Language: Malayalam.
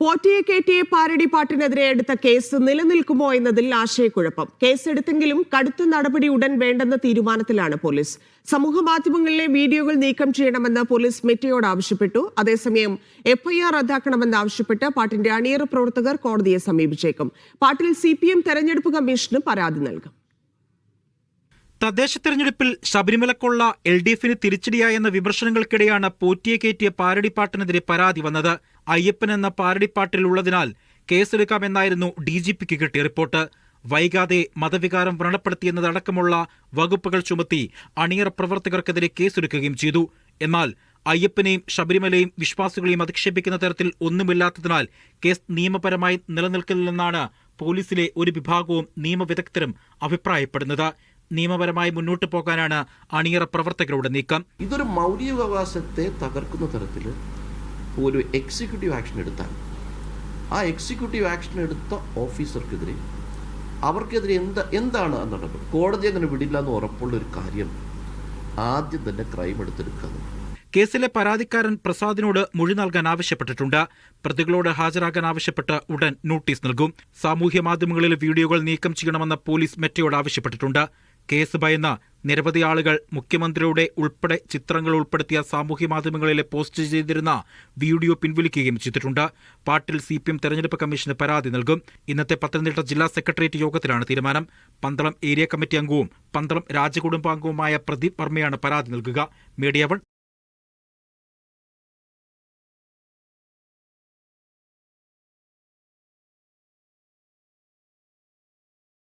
പോറ്റിയെ കയറ്റിയെ പാരഡി പാട്ടിനെതിരെ എടുത്ത കേസ് നിലനിൽക്കുമോ എന്നതിൽ ആശയക്കുഴപ്പം. കേസെടുത്തെങ്കിലും കടുത്ത നടപടി ഉടൻ വേണ്ടെന്ന തീരുമാനത്തിലാണ് പോലീസ്. സമൂഹ മാധ്യമങ്ങളിലെ വീഡിയോകൾ നീക്കം ചെയ്യണമെന്ന് പോലീസ് മെറ്റയോട് ആവശ്യപ്പെട്ടു. അതേസമയം FIR റദ്ദാക്കണമെന്നാവശ്യപ്പെട്ട് പാട്ടിന്റെ അണിയറ പ്രവർത്തകർ കോടതിയെ സമീപിച്ചേക്കും. പാട്ടിൽ CPM തെരഞ്ഞെടുപ്പ് കമ്മീഷന് പരാതി നൽകും. തദ്ദേശ തെരഞ്ഞെടുപ്പിൽ ശബരിമലക്കുള്ള LDFന് തിരിച്ചടിയായെന്ന വിമർശനങ്ങൾക്കിടെയാണ് പോറ്റിയെ കയറ്റിയ പാരഡി പാട്ടിനെതിരെ പരാതി വന്നത്. അയ്യപ്പൻ എന്ന പാരഡി പാട്ടിലുള്ളതിനാൽ കേസെടുക്കാമെന്നായിരുന്നു DGPക്ക് കിട്ടിയ റിപ്പോർട്ട്. വൈകാതെ മതവികാരം വ്രണപ്പെടുത്തിയെന്നതടക്കമുള്ള വകുപ്പുകൾ ചുമത്തി അണിയറ പ്രവർത്തകർക്കെതിരെ കേസെടുക്കുകയും ചെയ്തു. എന്നാൽ അയ്യപ്പനെയും ശബരിമലയും വിശ്വാസികളെയും അധിക്ഷേപിക്കുന്ന തരത്തിൽ ഒന്നുമില്ലാത്തതിനാൽ കേസ് നിയമപരമായി നിലനിൽക്കില്ലെന്നാണ് പോലീസിലെ ഒരു വിഭാഗവും നിയമവിദഗ്ധരും അഭിപ്രായപ്പെടുന്നത്. നിയമപരമായി മുന്നോട്ട് പോകാനാണ് അണിയറ പ്രവർത്തകരുടെ നീക്കം. ഇതൊരു മൗലികാവകാശത്തെ തകർക്കുന്ന തരത്തിൽ ഒരു എക്സിക്യൂട്ടീവ് ആക്ഷൻ എടുത്താൽ ആ എക്സിക്യൂട്ടീവ് ആക്ഷൻ എടുത്ത ഓഫീസർക്കെതിരെ അവർക്കെതിരെ എന്താണ് നടപടി? കോടതി അങ്ങനെ വിടില്ല എന്ന് ഉറപ്പുള്ള ഒരു കാര്യം ആദ്യം തന്നെ ക്രൈം എടുത്തെടുക്കുക. കേസിലെ പരാതിക്കാരൻ പ്രസാദിനോട് മൊഴി നൽകാൻ ആവശ്യപ്പെട്ടിട്ടുണ്ട്. പ്രതികളോട് ഹാജരാകാൻ ആവശ്യപ്പെട്ട് ഉടൻ നോട്ടീസ് നൽകും. സാമൂഹ്യ മാധ്യമങ്ങളിലെ വീഡിയോകൾ നീക്കം ചെയ്യണമെന്ന് പോലീസ് മെറ്റയോട് ആവശ്യപ്പെട്ടിട്ടുണ്ട്. കേസ് ഭയന്ന് നിരവധി ആളുകൾ മുഖ്യമന്ത്രിയുടെ ഉൾപ്പെടെ ചിത്രങ്ങൾ ഉൾപ്പെടുത്തിയ സാമൂഹ്യ മാധ്യമങ്ങളിലെ പോസ്റ്റ് ചെയ്തിരുന്ന വീഡിയോ പിൻവലിക്കുകയും ചെയ്തിട്ടുണ്ട്. പാട്ടിൽ CPM തെരഞ്ഞെടുപ്പ് കമ്മീഷന് പരാതി നൽകും. ഇന്നത്തെ പത്തനംതിട്ട ജില്ലാ സെക്രട്ടേറിയറ്റ് യോഗത്തിലാണ് തീരുമാനം. പന്തളം ഏരിയ കമ്മിറ്റി അംഗവും പന്തളം രാജകുടുംബാംഗവുമായ പ്രദീപ് വർമ്മയാണ് പരാതി നൽകുക. മീഡിയ 1